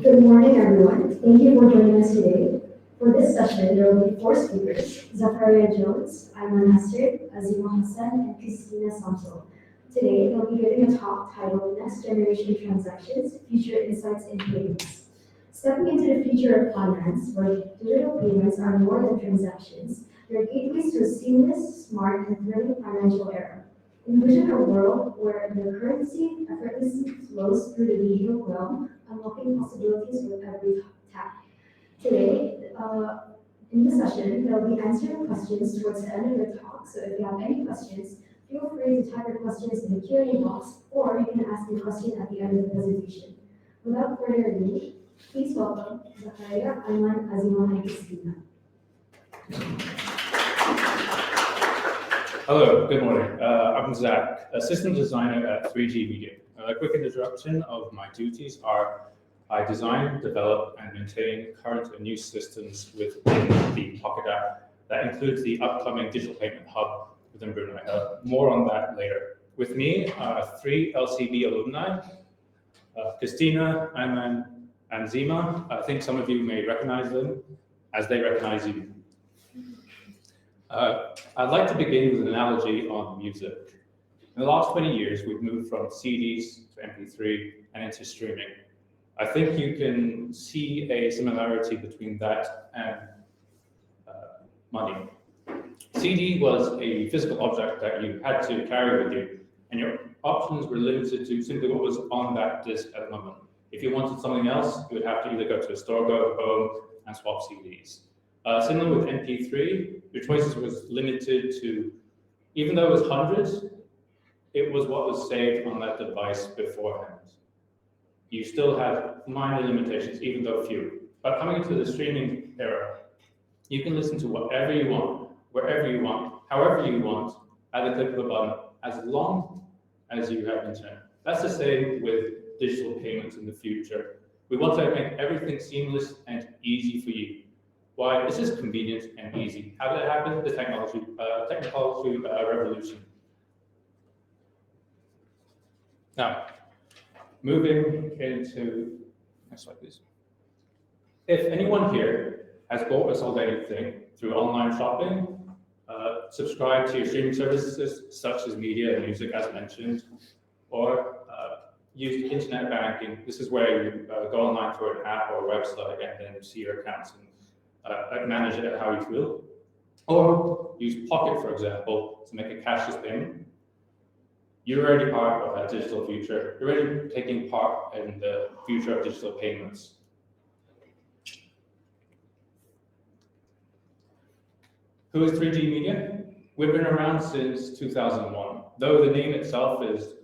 Good morning, everyone. Thank you for joining us today. For this session, there will be 4 speakers: Zakaria Jones, Ayman Hasser, Azima Hassan, and Christina Samso. Today, they'll be giving a talk titled Next Generation Transactions, Future Insights in Payments. Stepping into the future of finance, where digital payments are more than transactions, they're gateways to a seamless, smart, and thrilling financial era. Envision a world where the currency effortlessly flows through the digital realm, unlocking possibilities with every tap. Today, in the session, they'll be answering questions towards the end of the talk. So if you have any questions, feel free to type your questions in the Q&A box, or you can ask the question at the end of the presentation. Without further ado, please welcome Zakaria, Ayman, Azima, and Christina. Hello, good morning. I'm Zach, a system designer at 3G Media. A quick introduction of my duties are I design, develop, and maintain current and new systems within the Pocket app. That includes the upcoming digital payment hub within Brunei. More on that later. With me are 3 LCB alumni, Christina, Ayman, and Zima. I think some of you may recognize them as they recognize you. I'd like to begin with an analogy on music. In the last 20 years, we've moved from CDs to MP3 and into streaming. I think you can see a similarity between that and money. CD was a physical object that you had to carry with you, and your options were limited to simply what was on that disc at the moment. If you wanted something else, you would have to either go to a store, go home, and swap CDs. Similar with MP3, your choices was limited to, even though it was hundreds, it was what was saved on that device beforehand. You still have minor limitations, even though few. But coming into the streaming era, you can listen to whatever you want, wherever you want, however you want, at the click of a button, as long as you have internet. That's the same with digital payments in the future. We want to make everything seamless and easy for you. Why? This is convenient and easy. How did it happen? The technology revolution. Now, moving into, next slide please. If anyone here has bought or sold anything through online shopping, subscribe to your streaming services such as media and music as mentioned, or use internet banking. This is where you go online for an app or a website and then see your accounts and manage it how you feel. Or use Pocket, for example, to make a cashless payment. You're already part of that digital future. You're already taking part in the future of digital payments. Who is 3G Media? We've been around since 2001. Though the name itself is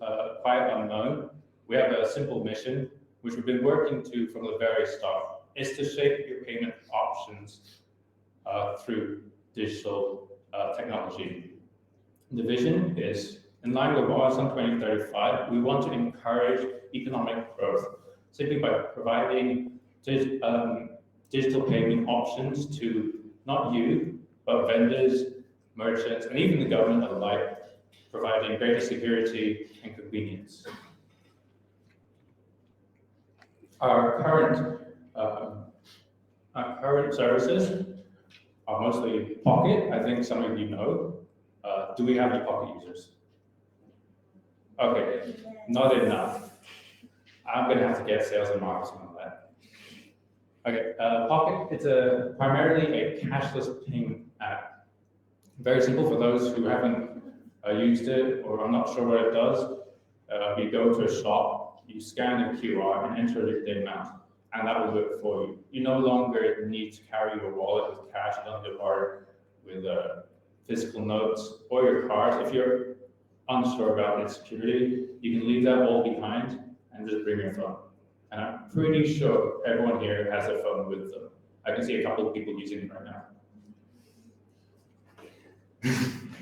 quite unknown, we have a simple mission, which we've been working to from the very start. It's to shape your payment options through digital technology. The vision is, in line with Horizon 2035, we want to encourage economic growth simply by providing digital payment options to not you, but vendors, merchants, and even the government alike, providing greater security and convenience. Our current services are mostly Pocket. I think some of you know. Do we have any Pocket users? Okay, not enough. I'm going to have to get sales and marketing on that. Okay, Pocket, it's primarily a cashless payment app. Very simple for those who haven't used it or are not sure what it does. You go to a shop, you scan a QR and enter the amount. and that will do it for you. You no longer need to carry your wallet with cash. You don't need to borrow with physical notes or your card. If you're unsure about its security, you can leave that all behind and just bring your phone. And I'm pretty sure everyone here has a phone with them. I can see a couple of people using it right now.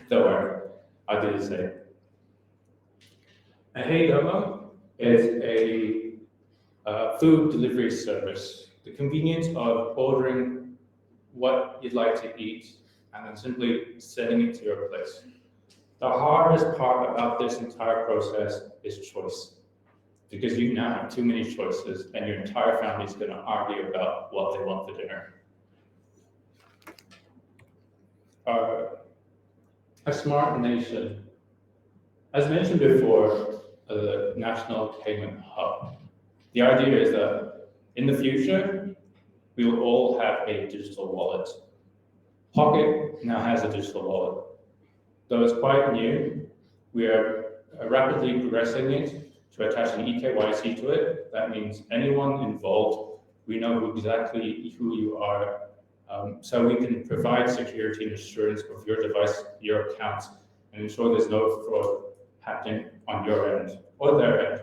Don't worry, I'll do the same. And Hey Domo is a food delivery service. The convenience of ordering what you'd like to eat and then simply sending it to your place. The hardest part about this entire process is choice, because you now have too many choices and your entire family is going to argue about what they want for dinner. A smart nation. As mentioned before, the National Payment Hub. The idea is that in the future, we will all have a digital wallet. Pocket now has a digital wallet. Though it's quite new, we are rapidly progressing it to attach an eKYC to it. That means anyone involved, we know exactly who you are, so we can provide security and assurance of your device, your accounts, and ensure there's no fraud happening on your end or their end.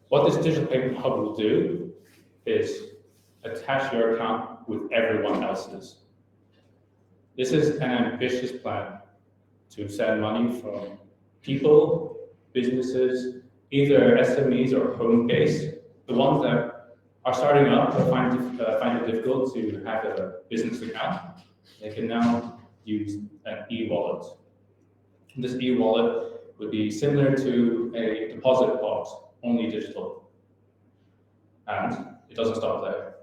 What this digital payment hub will do is attach your account with everyone else's. This is an ambitious plan to send money from people, businesses, either SMEs or home-based. The ones that are starting up but find it difficult to have a business account, they can now use an e-wallet. This e-wallet would be similar to a deposit box, only digital. And it doesn't stop there.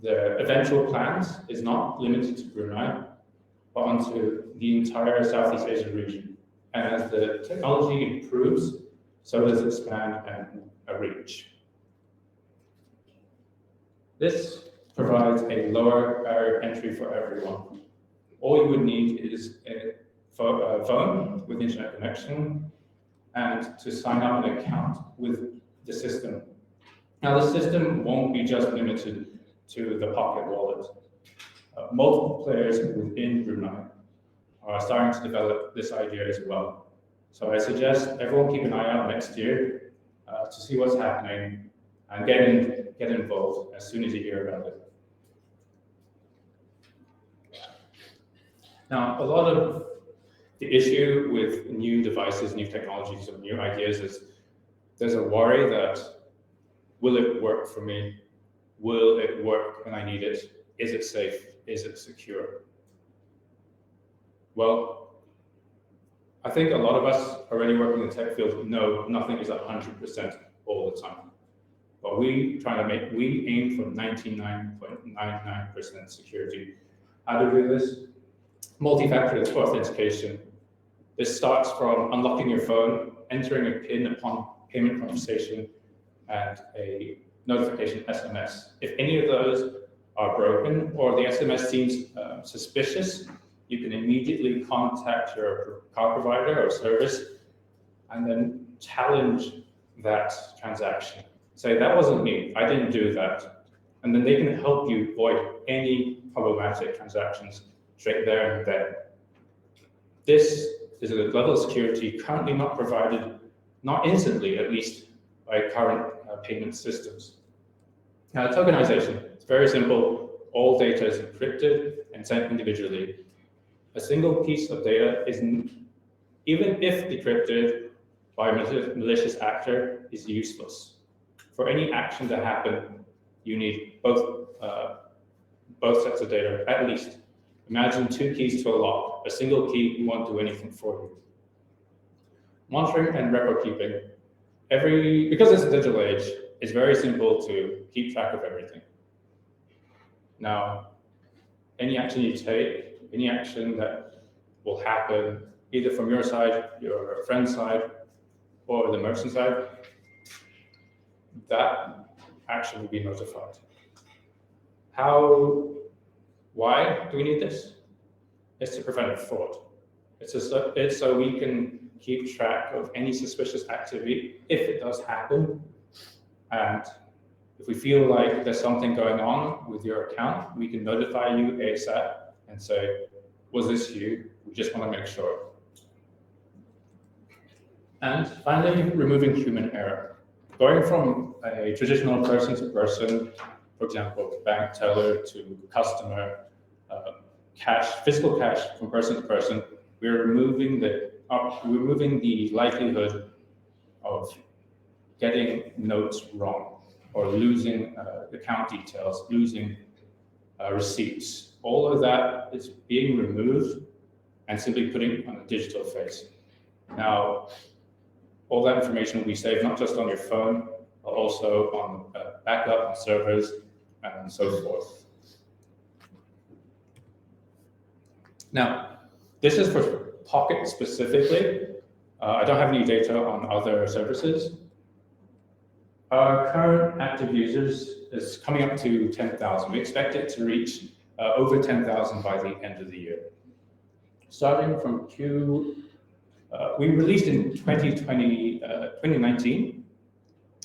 The eventual plans is not limited to Brunei, but onto the entire Southeast Asian region. And as the technology improves, so does its span and reach. This provides a lower barrier entry for everyone. All you would need is a phone with internet connection and to sign up an account with the system. Now, the system won't be just limited to the Pocket wallet. Multiple players within Brunei are starting to develop this idea as well. So I suggest everyone keep an eye out next year to see what's happening and get involved as soon as you hear about it. Now, a lot of the issue with new devices, new technologies, and new ideas is there's a worry that, will it work for me? Will it work when I need it? Is it safe? Is it secure? Well, I think a lot of us already working in the tech field know nothing is 100% all the time. But we aim for 99.99% security. How to do this? Multi-factor authentication. This starts from unlocking your phone, entering a PIN upon payment conversation, and a notification SMS. If any of those are broken or the SMS seems suspicious, you can immediately contact your card provider or service and then challenge that transaction. Say, that wasn't me, I didn't do that. And then they can help you avoid any problematic transactions straight there and then. This is a level of security currently not provided, not instantly at least, by current payment systems. Now, tokenization, it's very simple. All data is encrypted and sent individually. A single piece of data isn't, even if decrypted by a malicious actor, is useless. For any action to happen, you need both sets of data, at least. Imagine two keys to a lock. A single key won't do anything for you. Monitoring and record keeping. Because it's a digital age, it's very simple to keep track of everything. Now, any action you take, any action that will happen, either from your side, your friend's side, or the merchant side, that action will be notified. Why do we need this? It's to prevent fraud. It's so we can keep track of any suspicious activity if it does happen, and If we feel like there's something going on with your account, we can notify you ASAP and say, was this you? We just want to make sure. And finally, removing human error. Going from a traditional person to person, for example, bank teller to customer, physical cash from person to person, we're removing the likelihood of getting notes wrong or losing account details, losing receipts. All of that is being removed and simply putting on a digital face. Now, all that information will be saved not just on your phone, but also on backup on servers and so forth. Now, this is for Pocket specifically. I don't have any data on other services. Our current active users is coming up to 10,000. We expect it to reach over 10,000 by the end of the year. Starting from we released in 2019,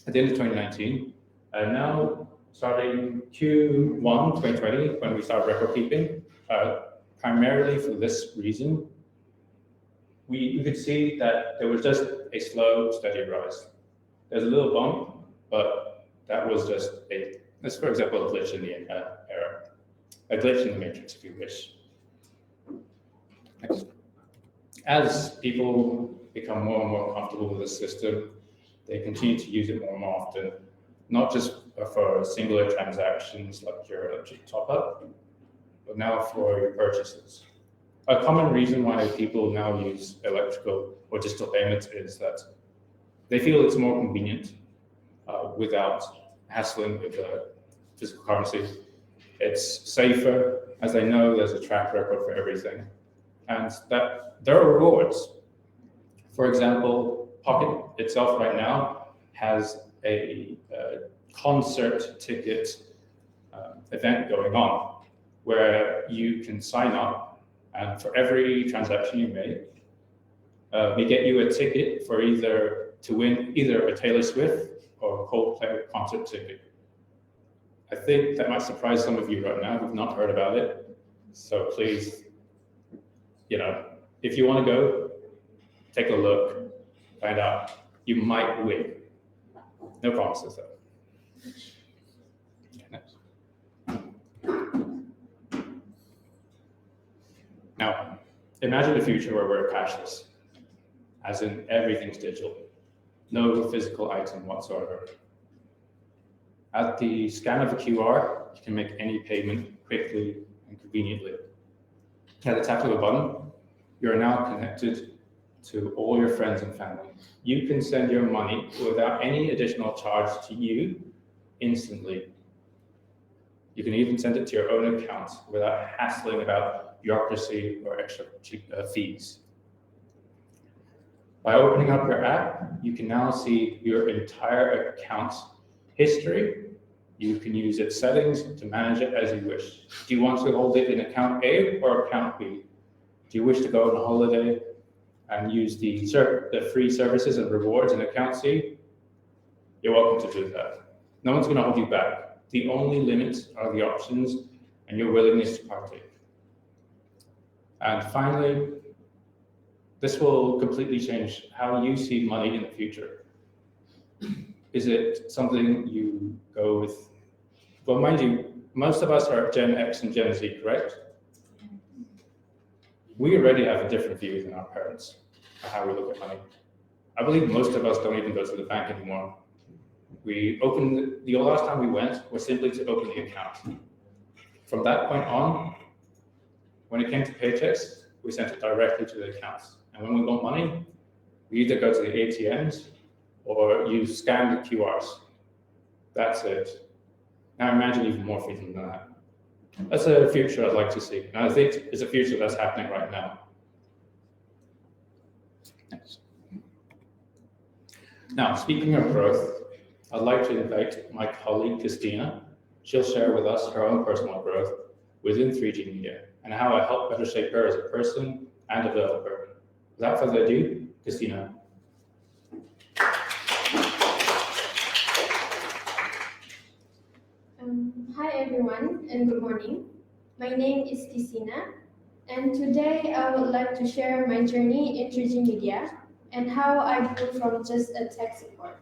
at the end of 2019, and now starting Q1 2020, when we started record keeping, primarily for this reason, we could see that there was just a slow, steady rise. There's a little bump, but that was just that's for example, a glitch in the error, a glitch in the matrix, if you wish. Next. As people become more and more comfortable with the system, they continue to use it more and more often, not just for singular transactions like your electric top-up, but now for your purchases. A common reason why people now use electrical or digital payments is that they feel it's more convenient without hassling with physical currency. It's safer, as they know there's a track record for everything, and that there are rewards. For example, Pocket itself right now has a concert ticket event going on where you can sign up, and for every transaction you make, we get you a ticket for to win either a Taylor Swift or a Coldplay concert ticket. I think that might surprise some of you right now who've not heard about it. So please, if you want to go, take a look, find out. You might win. No promises though. Next. Now, imagine a future where we're cashless, as in everything's digital, no physical item whatsoever. At the scan of a QR, you can make any payment quickly and conveniently. At the tap of a button, you are now connected to all your friends and family. You can send your money without any additional charge to you instantly. You can even send it to your own account without hassling about bureaucracy or extra fees. By opening up your app, you can now see your entire account history. You can use its settings to manage it as you wish. Do you want to hold it in account A or account B? Do you wish to go on a holiday and use the free services and rewards in account C? You're welcome to do that. No one's going to hold you back. The only limits are the options and your willingness to partake. And finally, this will completely change how you see money in the future. Is it something you go with? Well, mind you, most of us are Gen X and Gen Z, correct? We already have a different view than our parents on how we look at money. I believe most of us don't even go to the bank anymore. The last time we went was simply to open the account. From that point on, when it came to paychecks, we sent it directly to the accounts. And when we want money, we either go to the ATMs or you scan the QRs. That's it. Now imagine even more freedom than that. That's a future I'd like to see. And I think it's a future that's happening right now. Next. Now, speaking of growth, I'd like to invite my colleague, Christina. She'll share with us her own personal growth within 3G Media and how I helped better shape her as a person and developer. Without further ado, Christina. everyone, and good morning. My name is Tisina, and today I would like to share my journey in 3G Media and how I grew from just a tech support.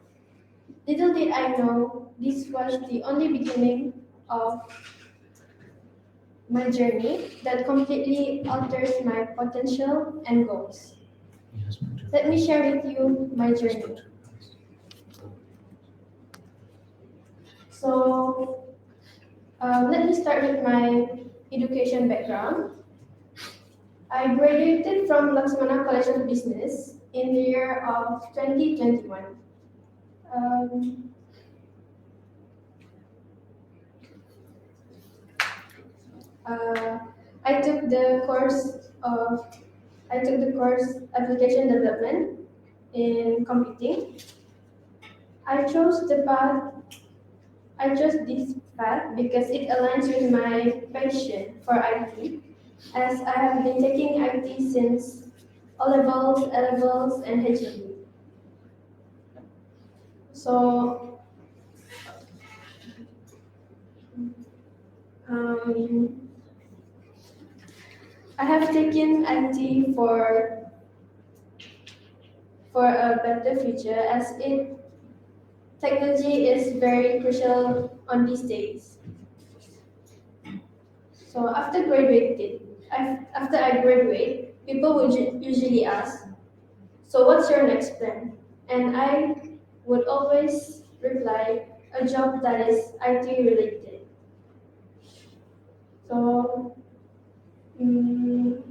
Little did I know this was the only beginning of my journey that completely alters my potential and goals. Let me share with you my journey. So, let me start with my education background. I graduated from Laksmana College of Business in the year of 2021. Um, uh, I took the course of I took the course application development in computing. I chose the path I chose this path because it aligns with my passion for IT, as I have been taking IT since O levels, and HND. So, um, I have taken IT for a better future, as technology is very crucial on these days. So after I graduate, people would usually ask, "So what's your next plan?" And I would always reply, "A job that is IT related." So mm,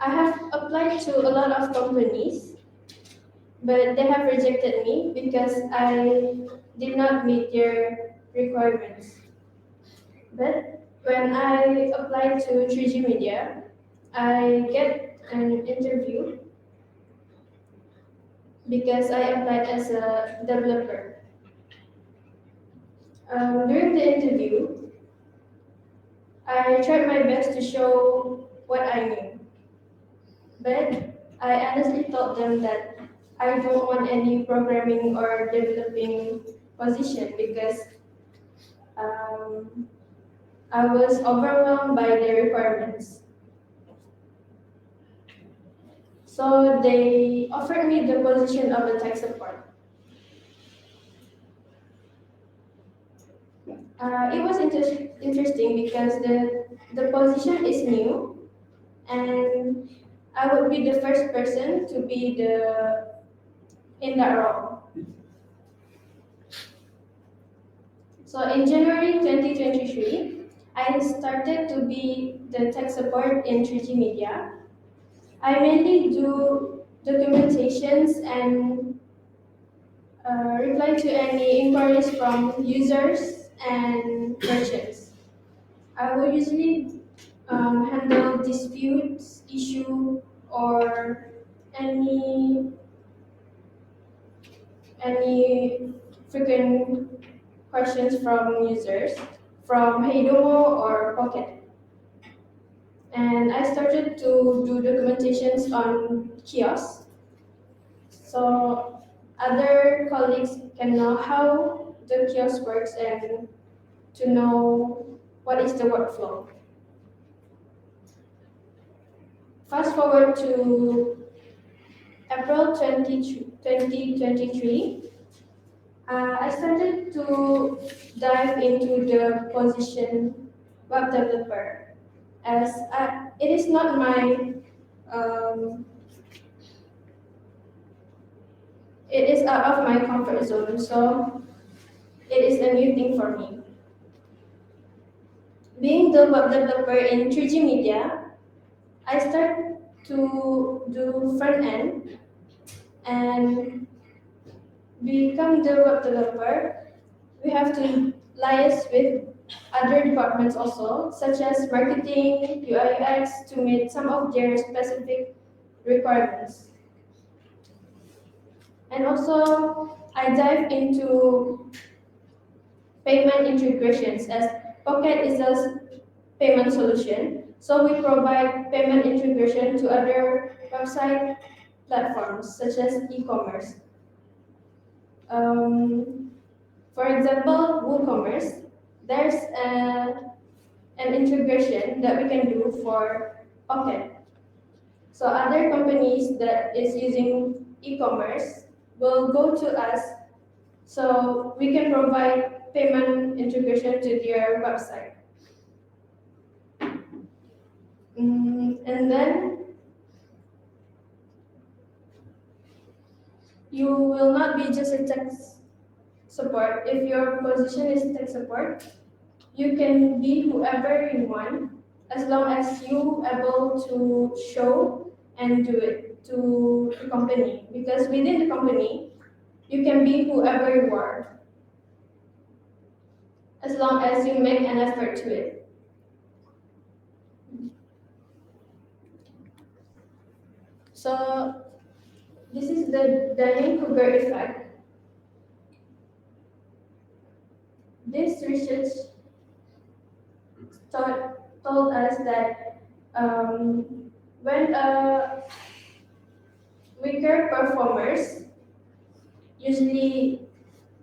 I have applied to a lot of companies, but they have rejected me because I did not meet their requirements. But when I applied to 3G Media, I get an interview because I applied as a developer. During the interview, I tried my best to show what I knew, but I honestly told them that I don't want any programming or developing position because um, I was overwhelmed by the requirements. So they offered me the position of a tech support. It was interesting because the position is new, and I would be the first person to be in that role. So in January 2023, I started to be the tech support in 3G Media. I mainly do documentations and reply to any inquiries from users and merchants. I will usually handle disputes, issue, or any any frequent questions from users from Heidomo or Pocket. And I started to do documentations on kiosks, so other colleagues can know how the kiosk works and to know what is the workflow. Fast forward to April 2023, I started to dive into the position web developer, as it is not um, it is out of my comfort zone, so it is a new thing for me. Being the web developer in 3G Media, I start to do front end and become the web developer. We have to liaise with other departments also, such as marketing, UI UX, to meet some of their specific requirements. And also, I dive into payment integrations, as Pocket is a payment solution. So we provide payment integration to other website platforms such as e-commerce. Um, for example, WooCommerce. there's an integration that we can do for Pocket. So other companies that is using e-commerce will go to us so we can provide payment integration to their website. And then you will not be just a tech support. If your position is tech support, you can be whoever you want as long as you able to show and do it to the company. Because within the company, you can be whoever you are as long as you make an effort to it. So this is the Dunning-Kruger effect. This research told us that when weaker performers usually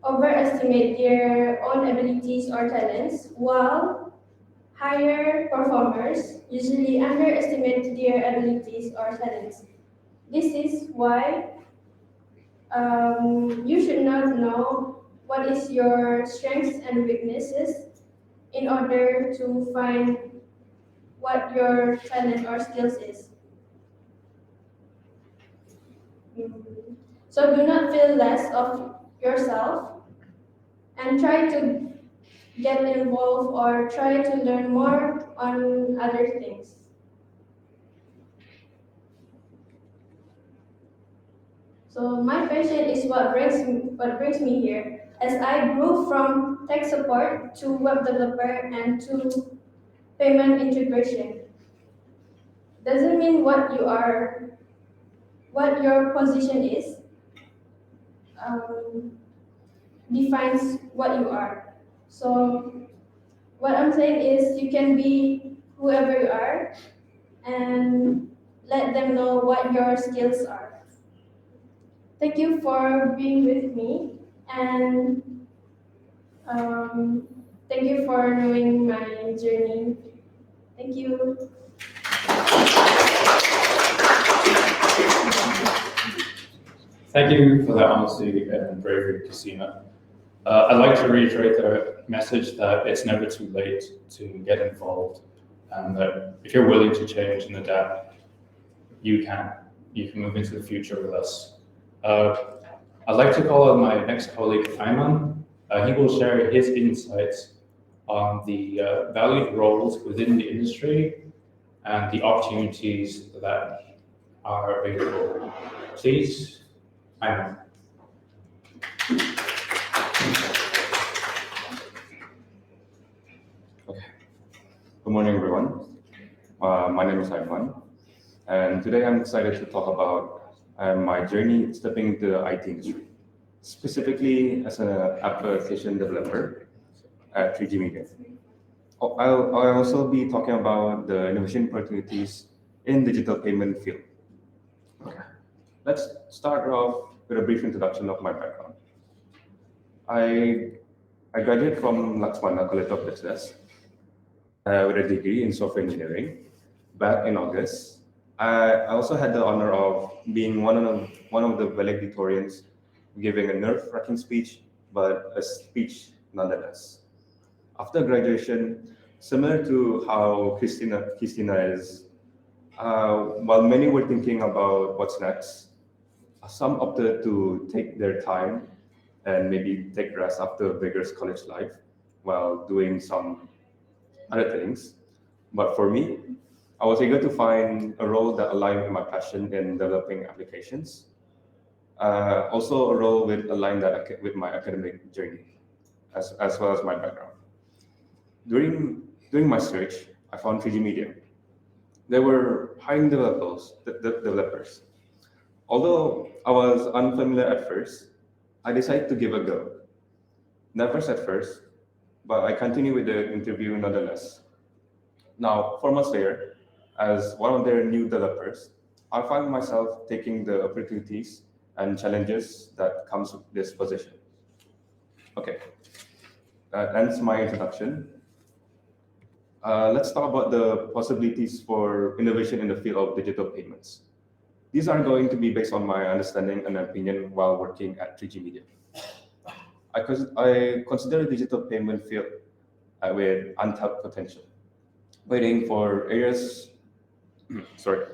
overestimate their own abilities or talents, while higher performers usually underestimate their abilities or talents. This is why you should not know what is your strengths and weaknesses in order to find what your talent or skills is. So do not feel less of yourself and try to get involved or try to learn more on other things. So my passion is what brings me here. As I grew from tech support to web developer and to payment integration. Doesn't mean what you are, what your position is, defines what you are. So what I'm saying is you can be whoever you are and let them know what your skills are. Thank you for being with me and thank you for knowing my journey. Thank you. Thank you for that honesty and bravery, Christina. I'd like to reiterate the message that it's never too late to get involved, and that if you're willing to change and adapt, you can. You can move into the future with us. I'd like to call on my next colleague, Ayman. He will share his insights on the valued roles within the industry and the opportunities that are available. Please, Ayman. Good morning, everyone. My name is Ivan, and today I'm excited to talk about my journey stepping into the IT industry, specifically as an application developer at 3G Media. I'll also be talking about the innovation opportunities in digital payment field. Okay. Let's start off with a brief introduction of my background. I graduated from Laxmana College of Business with a degree in software engineering back in August. I also had the honor of being one of the valedictorians giving a nerve-wracking speech, but a speech nonetheless. After graduation, similar to how Christina is, while many were thinking about what's next, some opted to take their time and maybe take rest after a vigorous college life while doing some other things. But for me, I was eager to find a role that aligned with my passion in developing applications. Also, a role aligned with my academic journey, as well as my background. During my search, I found 3G Media. They were hiring developers. Although I was unfamiliar at first, I decided to give a go. Nervous at first, but I continued with the interview nonetheless. Now, 4 months later, as one of their new developers, I find myself taking the opportunities and challenges that comes with this position. Okay. that ends my introduction. Let's talk about the possibilities for innovation in the field of digital payments. These are going to be based on my understanding and opinion while working at 3G Media. I consider the digital payment field with untapped potential, waiting for areas, sorry,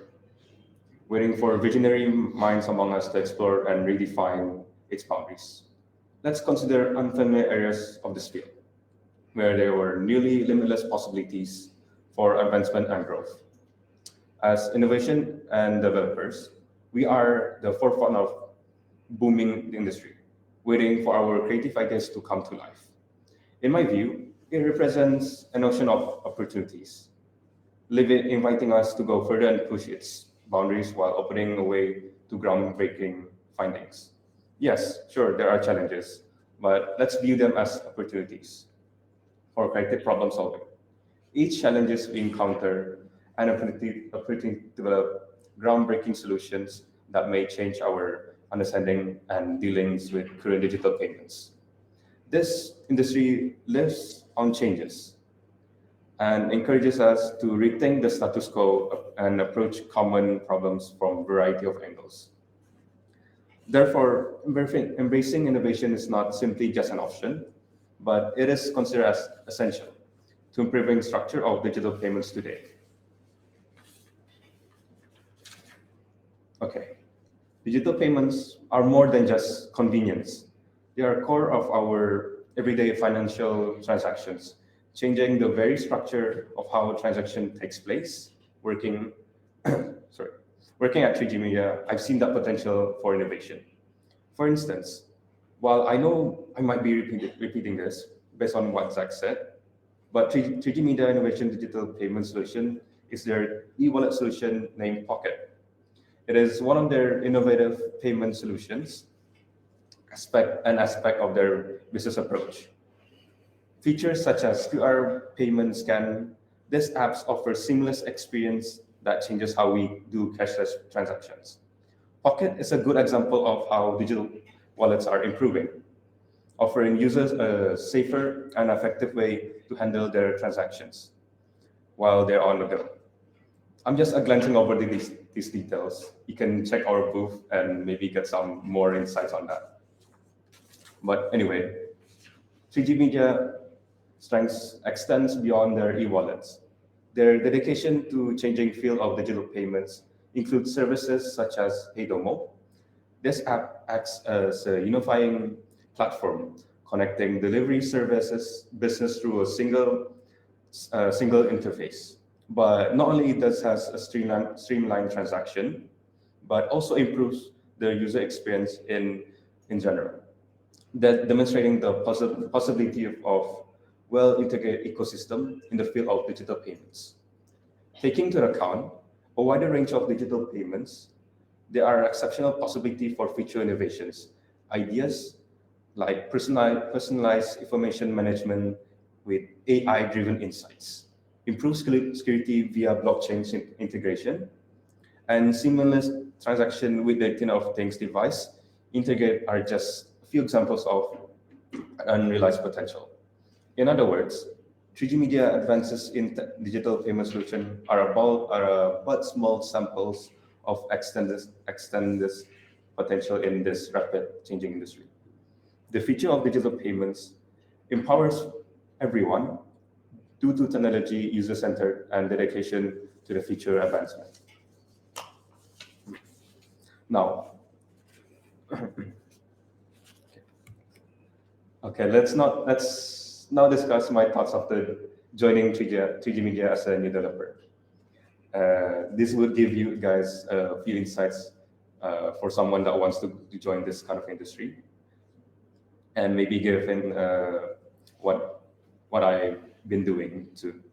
waiting for visionary minds among us to explore and redefine its boundaries. Let's consider unfamiliar areas of this field, where there were newly limitless possibilities for advancement and growth. As innovation and developers, we are the forefront of booming industry, waiting for our creative ideas to come to life. In my view, it represents an ocean of opportunities, inviting us to go further and push its boundaries while opening a way to groundbreaking findings. Yes, sure, there are challenges, but let's view them as opportunities for creative problem solving. Each challenges we encounter an opportunity to develop groundbreaking solutions that may change our understanding and dealings with current digital payments. This industry lives on changes and encourages us to rethink the status quo and approach common problems from a variety of angles. Therefore, embracing innovation is not simply just an option, but it is considered as essential to improving structure of digital payments today. Okay, digital payments are more than just convenience. They are core of our everyday financial transactions, changing the very structure of how a transaction takes place. Working, sorry, working at 3G Media, I've seen that potential for innovation. For instance, while I know I might be repeating this based on what Zach said, but 3G Media Innovation Digital Payment Solution is their e-wallet solution named Pocket. It is one of their innovative payment solutions, an aspect of their business approach. Features such as QR payment scan, these apps offer seamless experience that changes how we do cashless transactions. Pocket is a good example of how digital wallets are improving, offering users a safer and effective way to handle their transactions while they're on the go. I'm just glancing over these details. You can check our booth and maybe get some more insights on that. But anyway, 3G Media strengths extends beyond their e-wallets. Their dedication to changing field of digital payments includes services such as HeyDomo. This app acts as a unifying platform, connecting delivery services business through a single interface. But not only does has a streamlined transaction, but also improves the user experience in general, that demonstrating the possibility of well-integrated ecosystem in the field of digital payments. Taking into account a wider range of digital payments, there are exceptional possibility for future innovations, ideas like personalized information management with AI-driven insights, improved security via blockchain integration, and seamless transaction with the Internet of Things device integrate are just a few examples of unrealized potential. In other words, 3G Media advances in digital payment solution are but small samples of extended potential in this rapid changing industry. The future of digital payments empowers everyone due to technology, user-centered, and dedication to the future advancement. Now, okay, let's now discuss my thoughts after joining 3G Media as a new developer. This would give you guys a few insights for someone that wants to join this kind of industry, and maybe give in what I've been doing to.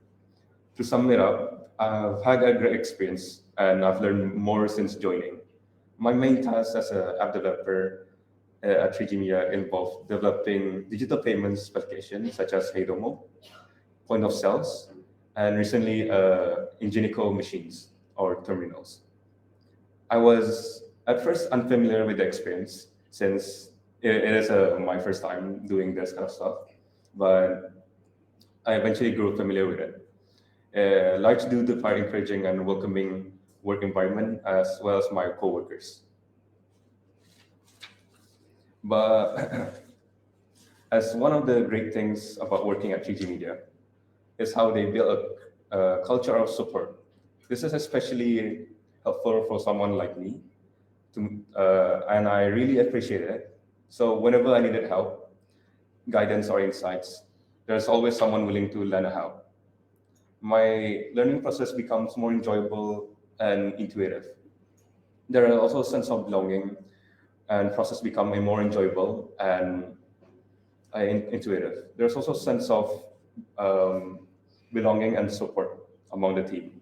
To sum it up, I've had a great experience and I've learned more since joining. My main task as an app developer at 3G Media involved developing digital payments applications such as HeyDomo, point of sales, and recently Ingenico machines or terminals. I was at first unfamiliar with the experience since it is my first time doing this kind of stuff. but I eventually grew familiar with it. Large due to our encouraging and welcoming work environment as well as my coworkers. But as one of the great things about working at 3G Media is how they build a culture of support. This is especially helpful for someone like me, and I really appreciate it. So whenever I needed help, guidance, or insights, there's always someone willing to lend a hand. My learning process becomes more enjoyable and intuitive. There are also a sense of belonging, and process become more enjoyable and intuitive. There's also a sense of belonging and support among the team.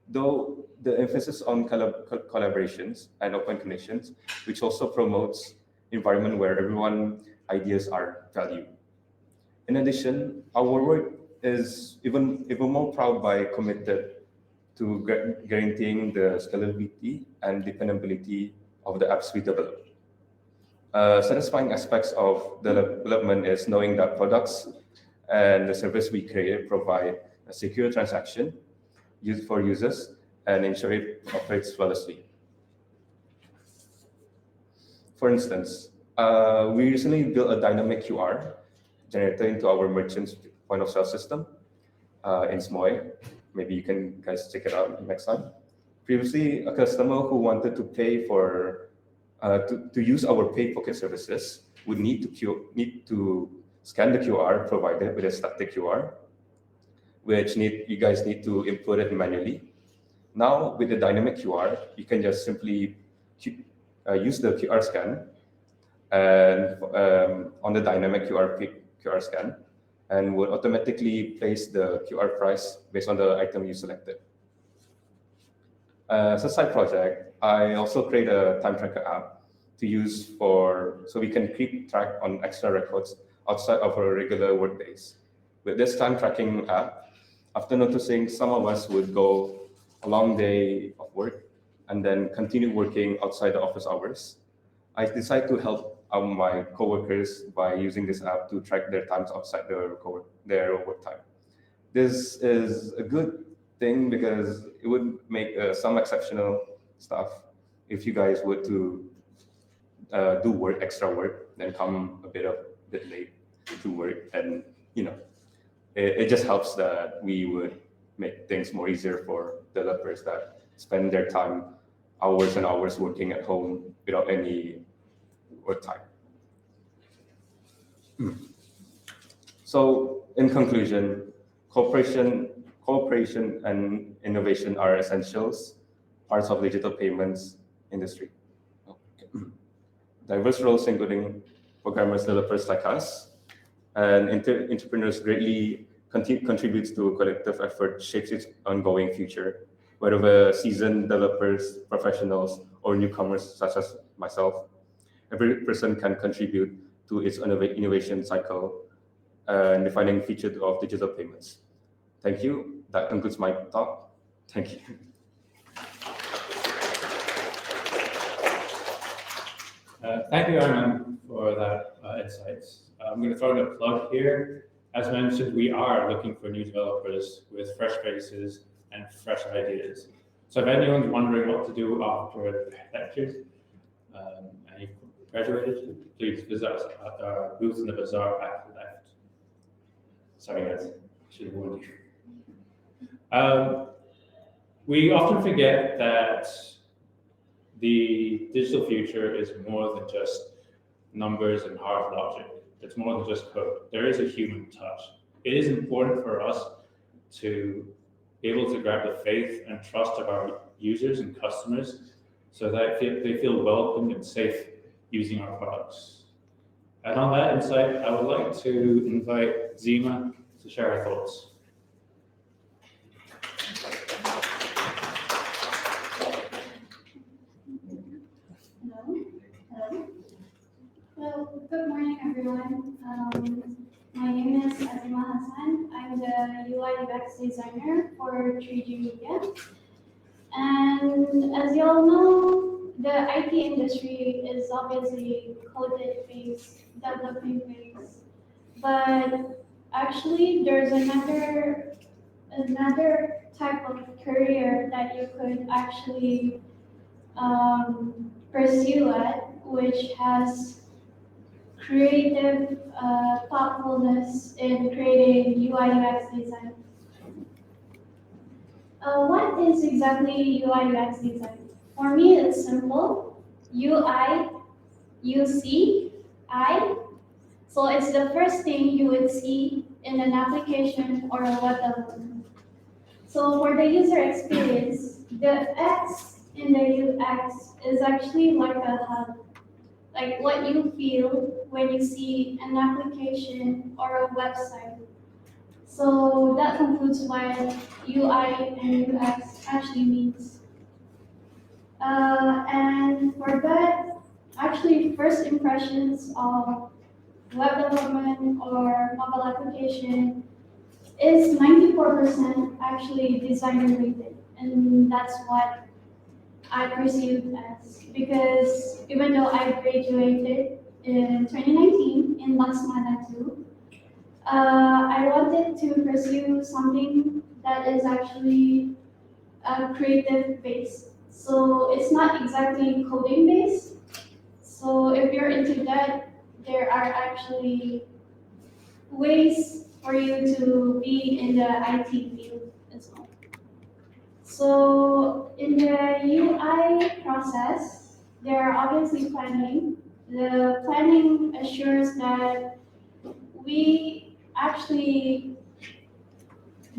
Though the emphasis on collaborations and open connections, which also promotes environment where everyone ideas are valued. In addition, our work is even more proud by committed to guaranteeing the scalability and dependability of the apps we develop. Satisfying aspects of the development is knowing that products and the service we create provide a secure transaction used for users and ensure it operates flawlessly. For instance, we recently built a dynamic QR generator into our merchant's point of sale system in Smoy. Maybe you can guys check it out next time. Previously, a customer who wanted to pay for to use our pay pocket services would need to scan the QR provided with a static QR, which you guys need to input it manually. Now with the dynamic QR, you can just simply use the QR scan and on the dynamic QR scan, and would automatically place the QR price based on the item you selected. As a side project, I also create a time tracker app to use so we can keep track on extra records outside of our regular work days. With this time tracking app, after noticing some of us would go a long day of work and then continue working outside the office hours, I decided to help my coworkers by using this app to track their times outside their work time. This is a good thing because it would make some exceptional stuff if you guys were to do extra work, then come a bit late to work, and it just helps that we would make things more easier for developers that spend their time hours and hours working at home without any work time. So, in conclusion, cooperation and innovation are essentials parts of digital payments industry. Diverse roles, including programmers, developers like us, and entrepreneurs greatly contributes to collective effort, shapes its ongoing future. Whether seasoned developers, professionals, or newcomers such as myself, every person can contribute to its innovation cycle and defining feature of digital payments. Thank you. That concludes my talk. Thank you. Thank you, Armin, for that insights. I'm going to throw in a plug here. As mentioned, we are looking for new developers with fresh faces and fresh ideas. So if anyone's wondering what to do after the lectures, and you've graduated, please visit us at our booth in the bazaar at the left. Sorry guys, should have warned you. We often forget that the digital future is more than just numbers and hard logic. It's more than just code. There is a human touch. It is important for us to be able to grab the faith and trust of our users and customers so that they feel welcomed and safe using our products. And on that insight, I would like to invite Zima to share her thoughts. Well, good morning, everyone. My name is Azima Hassan. I'm the UI UX designer for 3G Media. And as you all know, the IT industry is obviously coded based, developing based. But actually there's another type of career that you could actually pursue at, which has creative thoughtfulness in creating UI UX design. What is exactly UI UX design? For me, it's simple. UI, you see, I. So it's the first thing you would see in an application or a web development. So for the user experience, the X in the UX is actually like a hub, like what you feel when you see an application or a website. So that concludes what UI and UX actually means. And for that, actually first impressions of web development or mobile application is 94% actually design related. And that's what I pursued as, because even though I graduated in 2019 in Laksmana too, I wanted to pursue something that is actually creative based. So it's not exactly coding based. So if you're into that, there are actually ways for you to be in the IT field as well. So in the UI process, there are obviously planning. The planning assures that we actually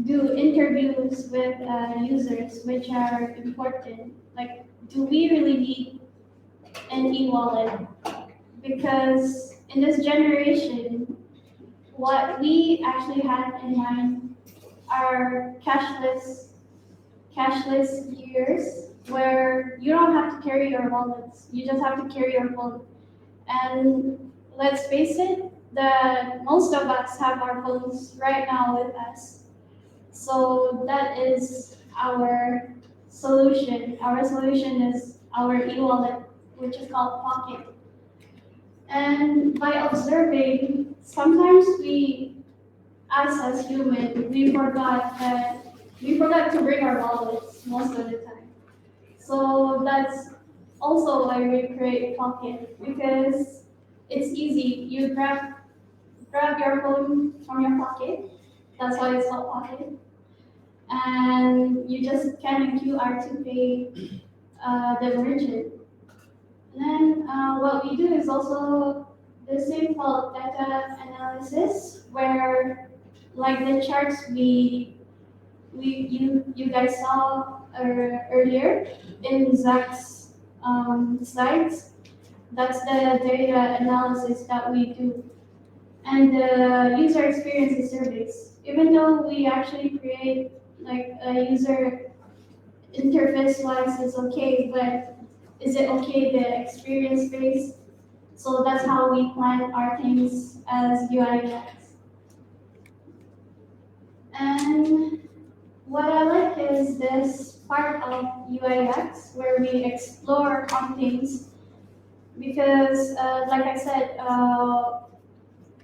do interviews with users, which are important. Like, do we really need an e-wallet? Because in this generation, what we actually had in mind are cashless years where you don't have to carry your wallets. You just have to carry your phone. And let's face it, that most of us have our phones right now with us. So that is our solution. Our solution is our e-wallet, which is called Pocket. And by observing, sometimes we, us as human, we forgot to bring our wallets most of the time. So that's also why we create Pocket, because it's easy. You grab your phone from your pocket. That's why it's called Pocket. And you just scan a QR to pay the merchant. And then what we do is also this thing called data analysis, where like the charts you guys saw earlier in Zach's slides. That's the data analysis that we do, and the user experience surveys. Even though we actually create like a user interface wise is okay, but is it okay the experience based? So that's how we plan our things as UI UX. And what I like is this part of UI UX where we explore on things, because like I said,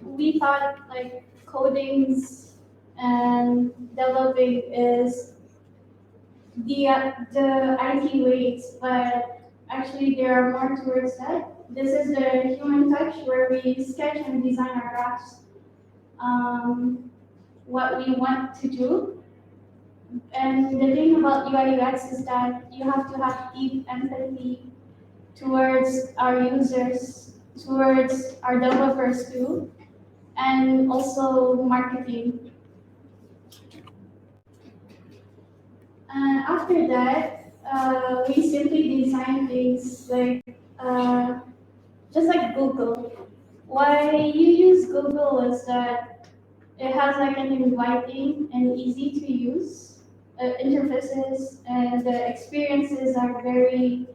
we thought like codings and developing is the IT ways, but actually there are more towards that. This is the human touch where we sketch and design our drafts, what we want to do. And the thing about UI UX is that you have to have deep empathy towards our users, towards our developers too, and also marketing. And after that, we simply design things like just like Google. Why you use Google is that it has like an inviting and easy to use interfaces, and the experiences are very,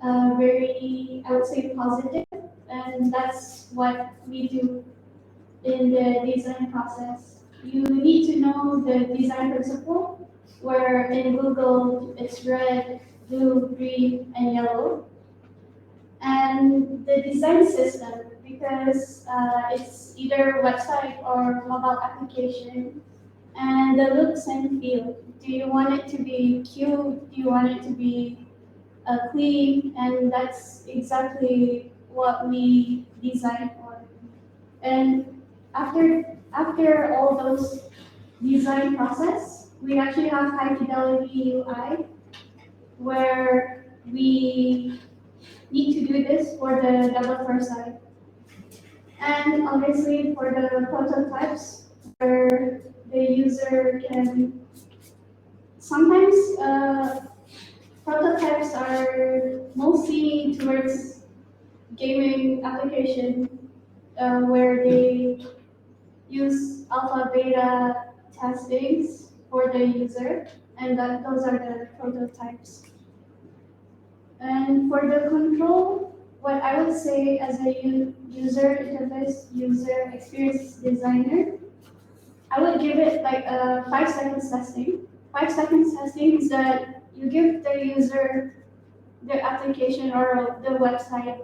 I would say, positive, and that's what we do in the design process. You need to know the design principle, where in Google it's red, blue, green, and yellow. And the design system, because it's either website or mobile application, and the looks and feel. Do you want it to be cute? Do you want it to be clean? And that's exactly what we designed for. And after all those design process, we actually have high fidelity UI where we need to do this for the developer side. And obviously for the prototypes where the user can sometimes prototypes are mostly towards gaming application where they use alpha beta testings for the user, and those are the prototypes. And for the control, what I would say as a user interface, user experience designer, I would give it like a 5 seconds testing. 5 seconds testing is that you give the user the application or the website.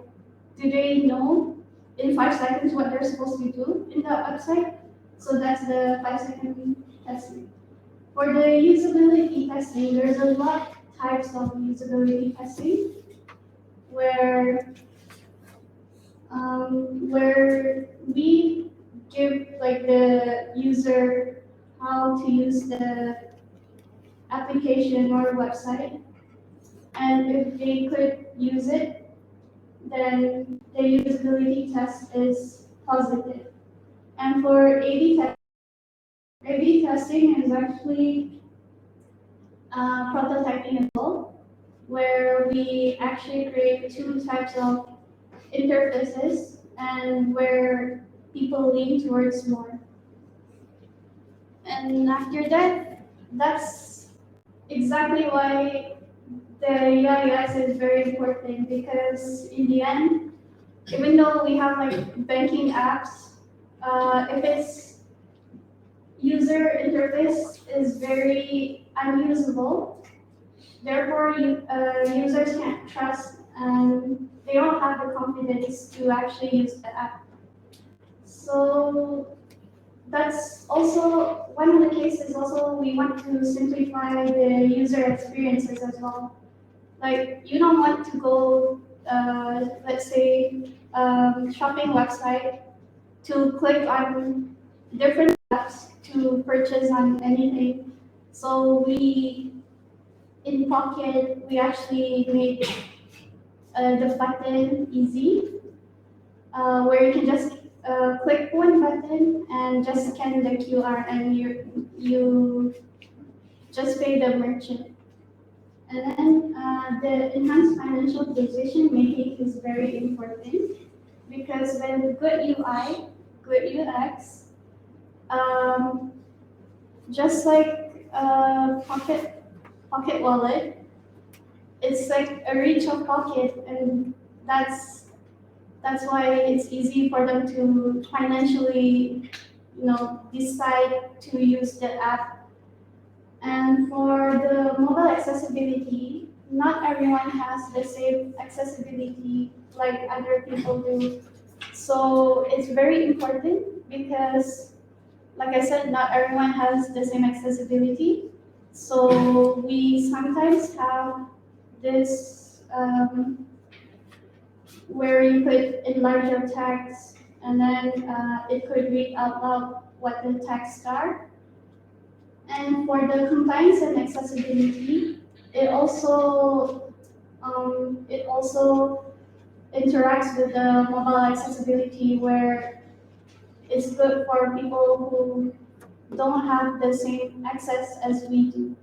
Do they know in 5 seconds what they're supposed to do in the website? So that's the 5-second testing. For the usability testing, there's a lot of types of usability testing where we give like the user how to use the application or website, and if they could use it, then the usability test is positive. And for A/B testing is actually prototyping as well, where we actually create 2 types of interfaces and where people lean towards more. And after that, that's exactly why the UI/UX is very important, because in the end, even though we have like banking apps, if its user interface is very unusable, therefore users can't trust and they don't have the confidence to actually use the app. So that's also one of the cases. Also, we want to simplify the user experiences as well. Like you don't want to go, let's say, shopping website to click on different apps to purchase on anything. So in Pocket, we actually made the button easy, where you can just click one button and just scan the QR, and you just pay the merchant. And then the enhanced financial decision making is very important, because with good UI, good UX, just like Pocket Wallet, it's like a reach of Pocket, and that's why it's easy for them to financially, decide to use the app. And for the mobile accessibility, not everyone has the same accessibility like other people do. So it's very important because, like I said, not everyone has the same accessibility. So we sometimes have this where you could enlarge your text, and then it could read out loud what the text are. And for the compliance and accessibility, it also interacts with the mobile accessibility, where it's good for people who don't have the same access as we do.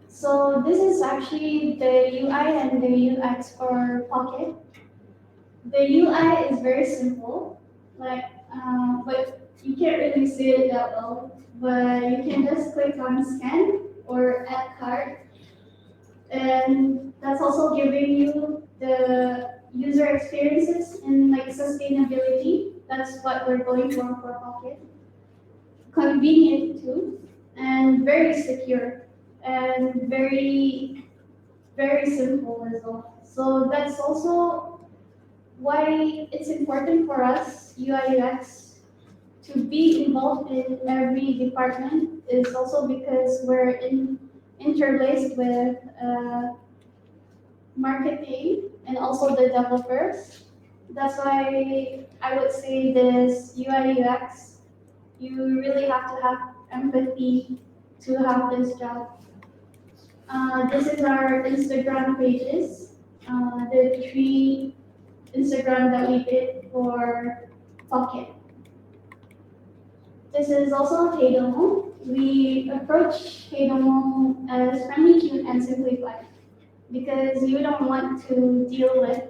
So this is actually the UI and the UX for Pocket. The UI is very simple, but you can't really see it that well. But you can just click on scan or add card, and that's also giving you the user experiences and like sustainability. That's what we're going for Pocket. Convenient too, and very secure, and very very simple as well. So that's also why it's important for us, UI UX, to be involved in every department is also because we're interlaced with marketing and also the developers. That's why I would say this UI UX, you really have to have empathy to have this job. This is our Instagram pages, the 3 Instagram that we did for Pocket. This is also Heidomo. We approach Heidomo as friendly, cute, and simplified because you don't want to deal with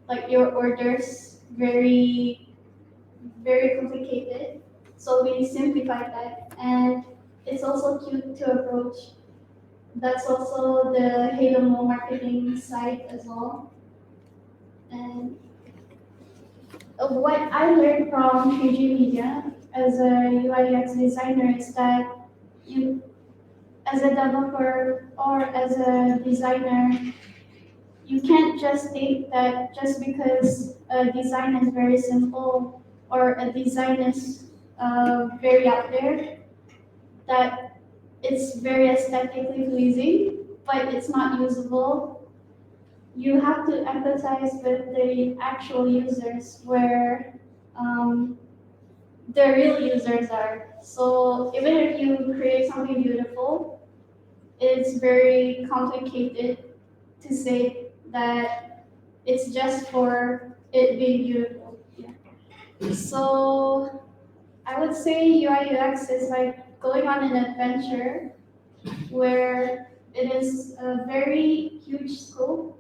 like your orders very complicated. So we simplified that, and it's also cute to approach. That's also the Heidomo marketing side as well. And what I learned from PG Media as a UI UX designer is that you, as a developer or as a designer, you can't just think that just because a design is very simple or a design is very out there, that it's very aesthetically pleasing, but it's not usable. You have to empathize with the actual users where the real users are. So even if you create something beautiful, it's very complicated to say that it's just for it being beautiful. Yeah. So I would say UI UX is like going on an adventure where it is a very huge scope.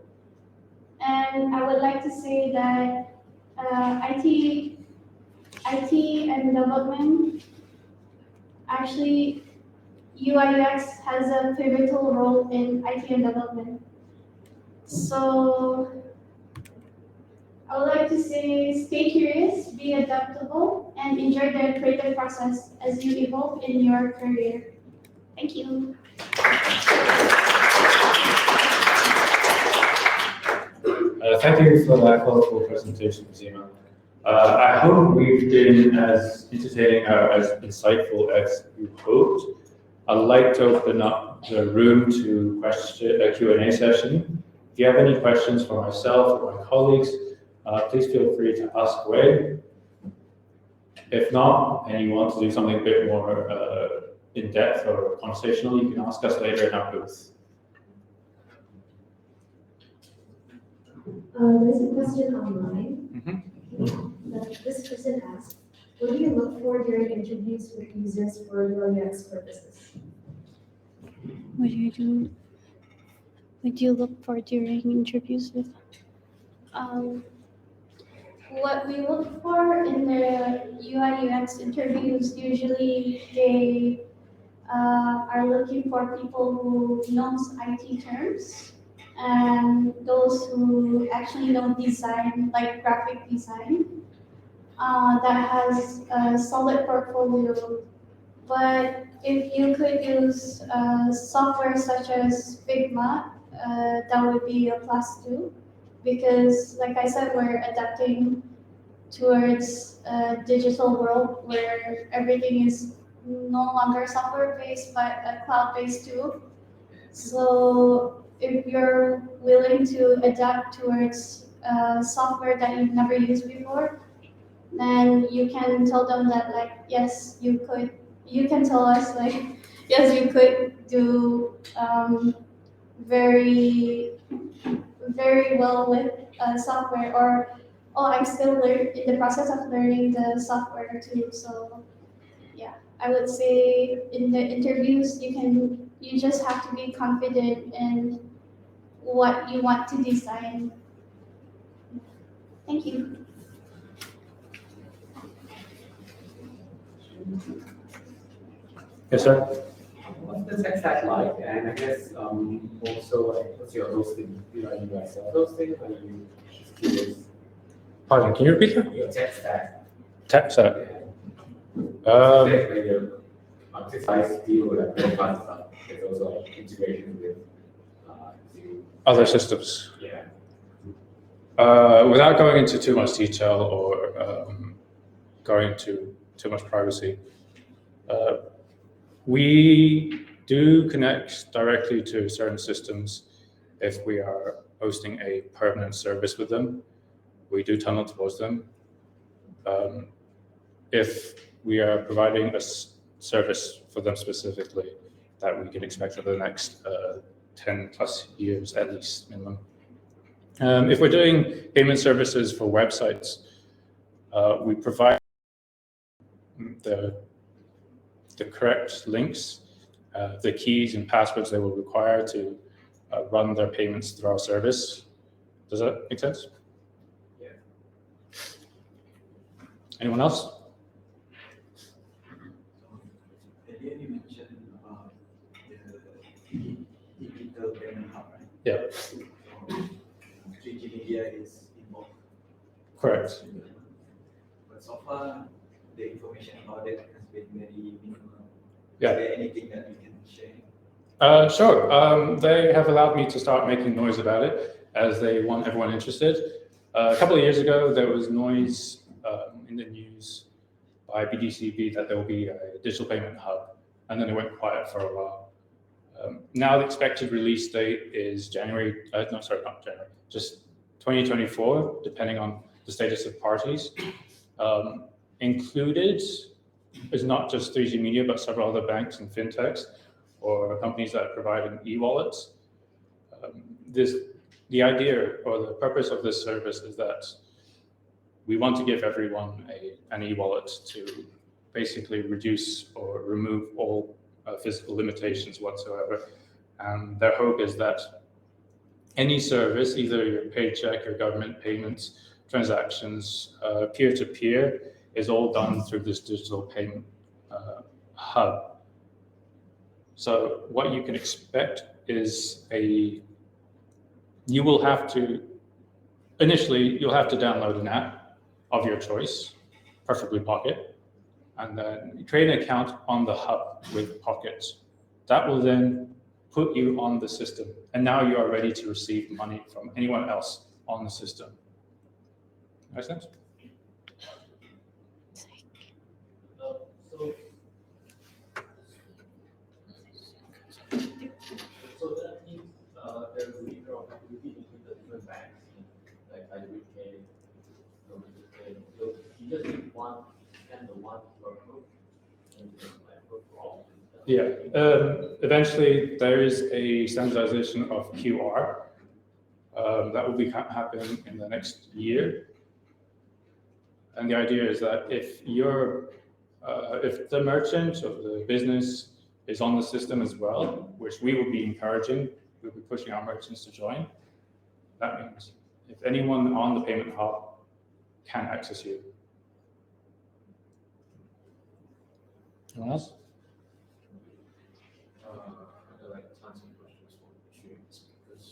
And I would like to say that IT and development, actually UI UX has a pivotal role in IT and development. So I would like to say stay curious, be adaptable, and enjoy the creative process as you evolve in your career. Thank you. Thank you for that colorful presentation, Zima. I hope we've been as entertaining or as insightful as you hoped. I'd like to open up the room to a Q&A session. If you have any questions for myself or my colleagues, please feel free to ask away. If not, and you want to do something a bit more in-depth or conversational, you can ask us later in our booth. There's a question online. This person asked, what do you look for during interviews with users for your UX purposes? What do you look for during interviews with? What we look for in the UI UX interviews, usually they are looking for people who knows IT terms and those who actually know design, like graphic design, that has a solid portfolio. But if you could use software such as Figma, that would be a plus too, because like I said, we're adapting towards a digital world where everything is no longer software-based, but a cloud-based too. So if you're willing to adapt towards software that you've never used before, then you can tell them that like, yes, you could. You can tell us like, yes, you could do very well with software, or oh, I'm still in the process of learning the software too. So yeah, I would say in the interviews you just have to be confident in what you want to design. Thank you. Yes, sir. What's the tech stack like? And I guess also like what's your hosting? You guys self-hosting, or you just curious? Pardon, can you repeat that? Your tech stack. Tech stack. Like your device deal with like third-party stuff. There's also like integration with Other systems. Yeah. Without going into too much detail or going into too much privacy, we do connect directly to certain systems if we are hosting a permanent service with them. We do tunnel towards them. If we are providing a service for them specifically that we can expect for the next 10 plus years at least minimum. If we're doing payment services for websites, we provide the correct links, the keys and passwords they will require to run their payments through our service. Does that make sense? Yeah. Anyone else? Earlier you mentioned about the digital payment hub, right? Yeah. So 3G Media is involved. Correct. But so far, the information about it has been very minimal. Yeah. Is there anything that you can share? Sure. They have allowed me to start making noise about it as they want everyone interested. A couple of years ago, there was noise in the news by BDCB that there will be a digital payment hub, and then it went quiet for a while. Now the expected release date is January, not January, just 2024, depending on the status of parties. Included is not just 3G Media, but several other banks and fintechs or companies that are providing e-wallets. The idea or the purpose of this service is that we want to give everyone an e-wallet to basically reduce or remove all physical limitations whatsoever. And their hope is that any service, either your paycheck or government payments, transactions, peer-to-peer, is all done through this digital payment hub. So what you can expect is you'll have to download an app of your choice, preferably Pocket, and then create an account on the hub with Pocket. That will then put you on the system, and now you are ready to receive money from anyone else on the system. Make sense? So that means there's a interoperability between the different banks, like IWK, so you just need one and the one workbook, and like work for all. Yeah. Eventually, there is a standardization of QR that will be happening in the next year. And the idea is that if the merchant or the business is on the system as well, which we will be encouraging, we'll be pushing our merchants to join. That means if anyone on the payment hub can access you. Anyone else? I'd like to answer questions for students because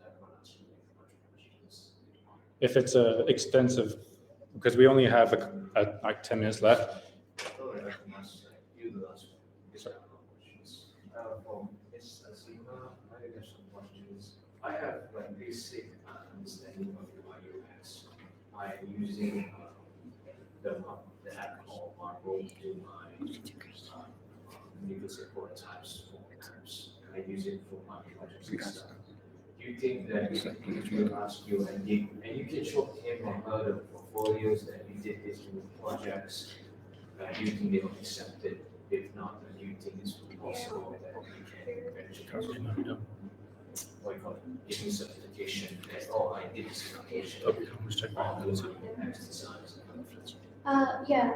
everyone else should make questions. If it's extensive, because we only have like 10 minutes left. From Ms. Azima, I have some questions. I have like basic understanding of UX. I'm using the app called Marvel to do my legal support types. I use it for my projects and stuff. Do you think that if you ask you and you can show him or her the portfolios that you did this with projects, do you think they will accept it? If not, then do you think it's possible that you can eventually give me certification that, oh, I did this certification on those exercises? Yeah,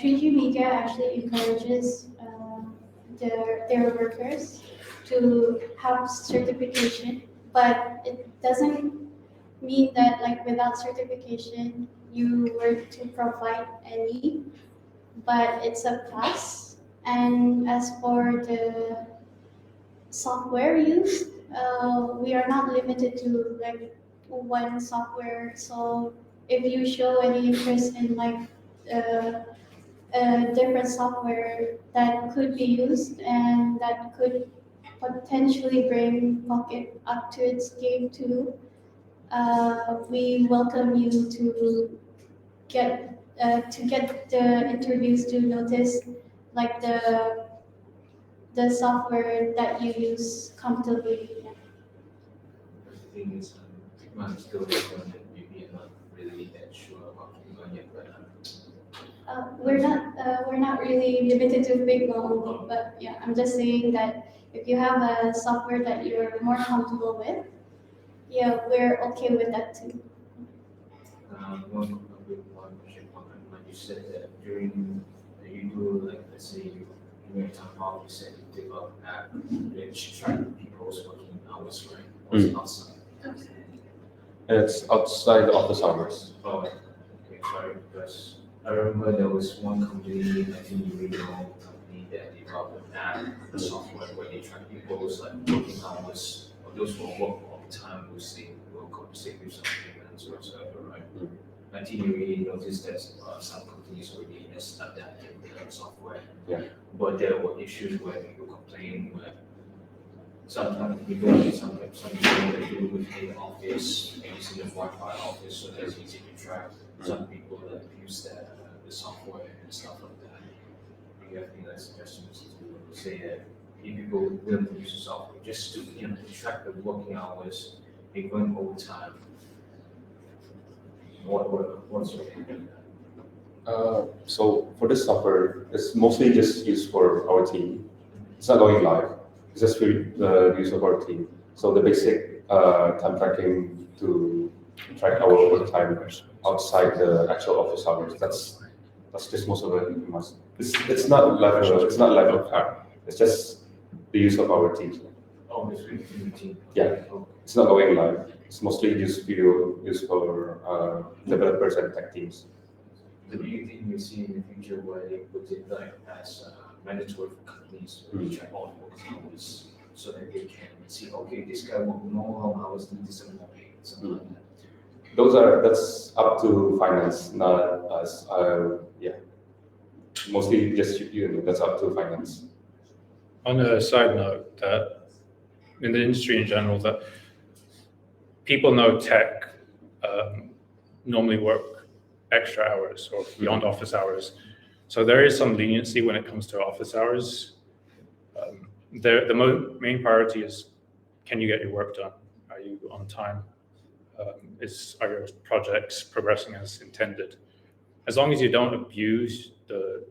3G Media actually encourages their workers to have certification, but it doesn't mean that like without certification you were to provide any, but it's a plus. And as for the software used, we are not limited to like one software. So if you show any interest in like different software that could be used and that could potentially bring Pocket up to its game too. We welcome you to get the interviews to notice like the software that you use comfortably. The thing is, I'm still working that maybe I'm not really that sure about Figma yet, but We're not really limited to Figma only, but yeah, I'm just saying that if you have a software that you're more comfortable with, yeah, we're okay with that too. one question when you said that during you do like let's say you during town hall you said you develop an app which track people's working hours, right? Also outside. It's outside the office hours. Oh, okay, sorry, because I remember there was one company, I think you really know the company that developed an app, a software where they track people's like working hours, or those who work all the time will see will compensate with some payments or whatsoever, right? I think you really noticed that some companies already adapted their software. Yeah. But there were issues where people complain where sometimes we don't need some people that do within the office, maybe in the Wi-Fi office, so that's easy to track. Some people that use the software and stuff like that. We have any suggestions to say that if people willing to use the software just to track the working hours, they going overtime. What's your opinion? So for this software, it's mostly just used for our team. It's not going live. It's just for the use of our team. So the basic time tracking to track our work time outside the actual office hours. That's just most of it. It's not level. It's not level cap. It's just the use of our team. Oh, it's really team. Yeah, it's not going live. It's mostly used for developers and tech teams. Do you think we see in the future where they put it like as mandatory for companies to check all the work hours so that they can see, okay, this guy worked more hours than this amount, something like that? That's up to finance, not us. Yeah, mostly just that's up to finance. On a side note, that in the industry in general, that people know tech normally work extra hours or beyond office hours. So there is some leniency when it comes to office hours. The main priority is, can you get your work done? Are you on time? Are your projects progressing as intended? As long as you don't abuse the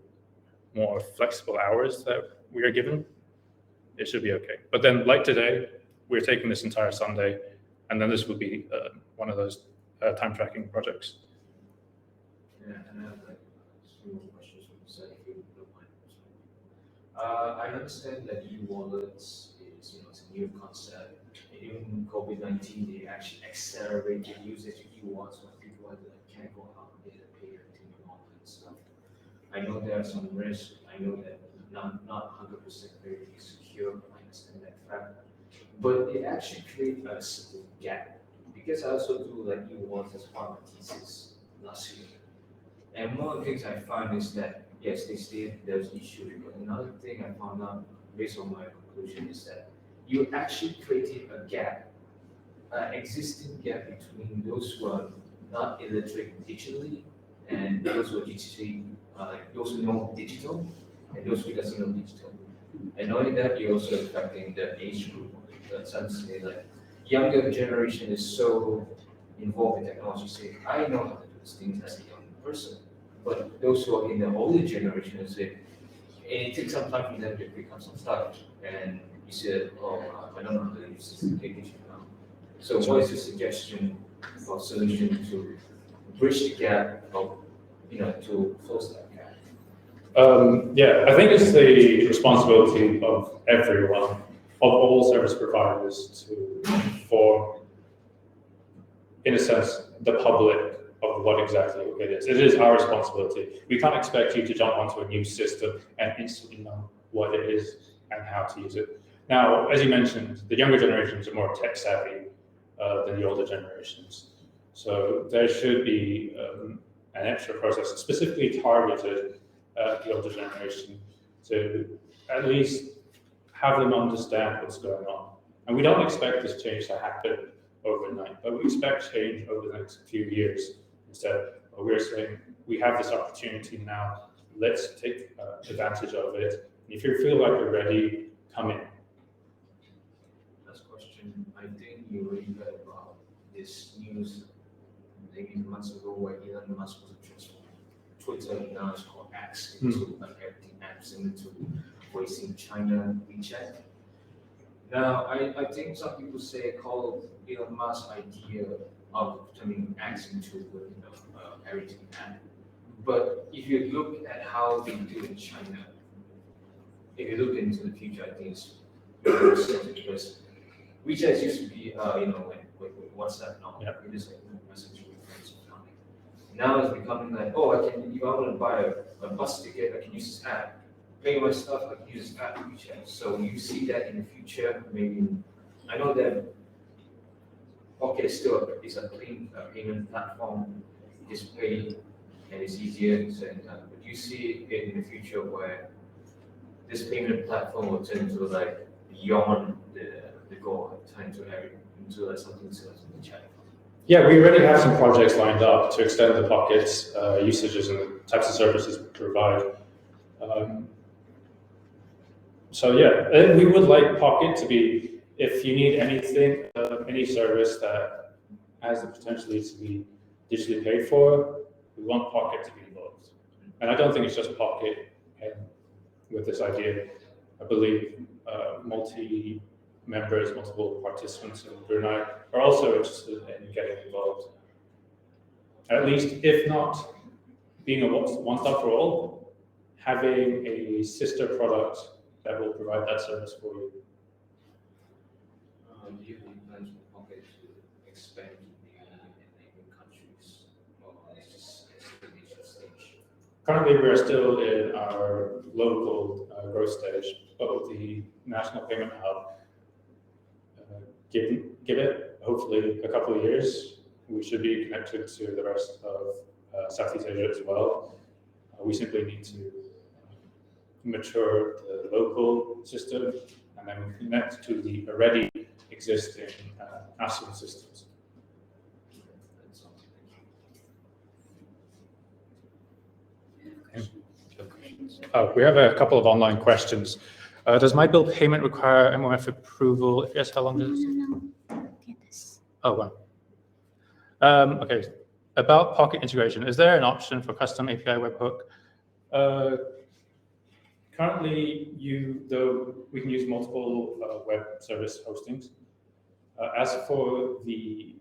more flexible hours that we are given, it should be okay. But then, like today, we're taking this entire Sunday, and then this would be one of those time tracking projects. Yeah, and I have like two more questions from the side, if you don't mind. I understand that e-wallets is it's a new concept. In COVID-19, they actually accelerated usage of e-wallets when people can't go out and get a pay everything online and stuff. I know there are some risks. I know that not 100% very secure. I understand that fact. But it actually creates a certain gap because I also do like e-wallets as part of my thesis last year. And one of the things I find is that yes, they still there's issues, but another thing I found out based on my conclusion is that you actually created a gap, an existing gap between those who are not illiterate digitally and those who are digitally, those who know digital and those who doesn't know digital. And not only that, you're also affecting the age group. Some say like younger generation is so involved in technology, say I know how to do these things as a young person. But those who are in the older generation say it takes some time for them to pick up some stuff. And you said, oh, I don't know how to use this application now. So what is your suggestion or solution to bridge the gap of, to close that gap? Yeah, I think it's the responsibility of everyone, of all service providers, to inform, in a sense, the public of what exactly it is. It is our responsibility. We can't expect you to jump onto a new system and instantly know what it is and how to use it. Now, as you mentioned, the younger generations are more tech savvy than the older generations. So there should be an extra process specifically targeted at the older generation to at least have them understand what's going on. And we don't expect this change to happen overnight, but we expect change over the next few years. Instead, we're saying we have this opportunity now, let's take advantage of it. And if you feel like you're ready, come in. Last question. I think you already heard about this news maybe months ago where Elon Musk was transformed Twitter, now it's called X, into everything apps into voicing China WeChat. Now, I think some people say call Elon Musk's idea of turning X into everything app. But if you look at how they do in China, if you look into the future, I think it's very simple because WeChat used to be, like WhatsApp now. Yeah. It is like messaging with friends. Now it's becoming like, oh, I can, if I want to buy a bus ticket, I can use this app. Pay my stuff, I can use this app WeChat. So you see that in the future, maybe. I know that Pocket is still a clean payment platform. It's paid and it's easier to send time. But you see it in the future where this payment platform will turn to like beyond the goal, turn into like something similar to the chat. Yeah, we already have some projects lined up to extend the Pocket's usages and the types of services we provide. So yeah, and we would like Pocket to be, if you need anything, any service that has the potential to be digitally paid for, we want Pocket to be involved. And I don't think it's just Pocket with this idea. I believe multi-members, multiple participants in Brunei are also interested in getting involved. At least, if not being a one-stop for all, having a sister product that will provide that service for you. Do you have any plans for Pocket to expand to neighboring countries, or it's just the initial stage? Currently, we're still in our local growth stage, but with the National Payment Hub, give it hopefully a couple of years, we should be connected to the rest of Southeast Asia as well. We simply need to mature the local system and then connect to the already existing ASEAN systems. We have a couple of online questions. Does my bill payment require MOF approval? If yes, how long does it? No. Oh, well. Okay. About Pocket integration, is there an option for custom API webhook? Currently, we can use multiple web service hostings. As for the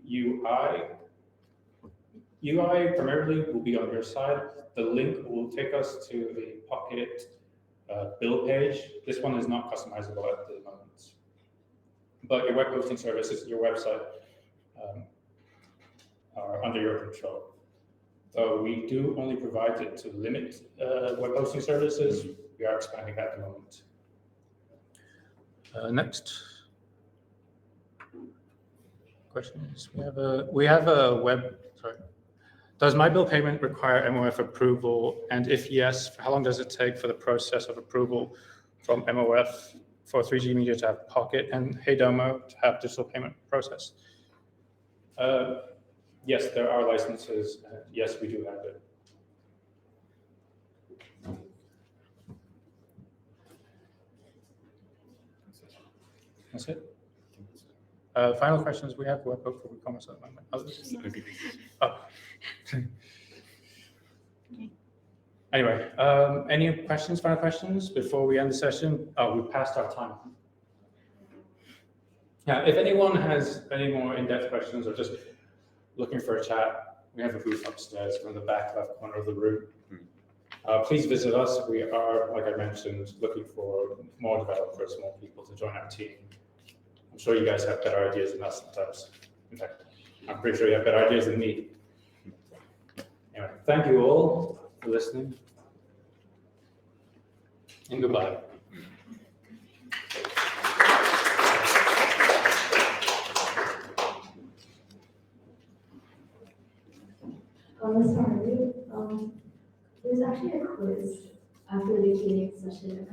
UI primarily will be on your side. The link will take us to a Pocket bill page. This one is not customizable at the moment. But your web hosting services, your website, are under your control. Though we do only provide it to limit web hosting services, we are expanding at the moment. Next question is, we have a web, sorry. Does my bill payment require MOF approval? And if yes, how long does it take for the process of approval from MOF for 3G Media to have Pocket and HeyDomo to have digital payment process? Yes, there are licenses. Yes, we do have it. That's it. Final questions we have for webhook for e-commerce at the moment. Others? Oh. Anyway, any questions, final questions before we end the session? Oh, we passed our time. Yeah, if anyone has any more in-depth questions or just looking for a chat, we have a booth upstairs from the back left corner of the room. Please visit us. We are, like I mentioned, looking for more developers, more people to join our team. I'm sure you guys have better ideas than us sometimes. In fact, I'm pretty sure you have better ideas than me. Anyway, thank you all for listening. And goodbye. Sorry, there's actually a quiz after the Q&A session.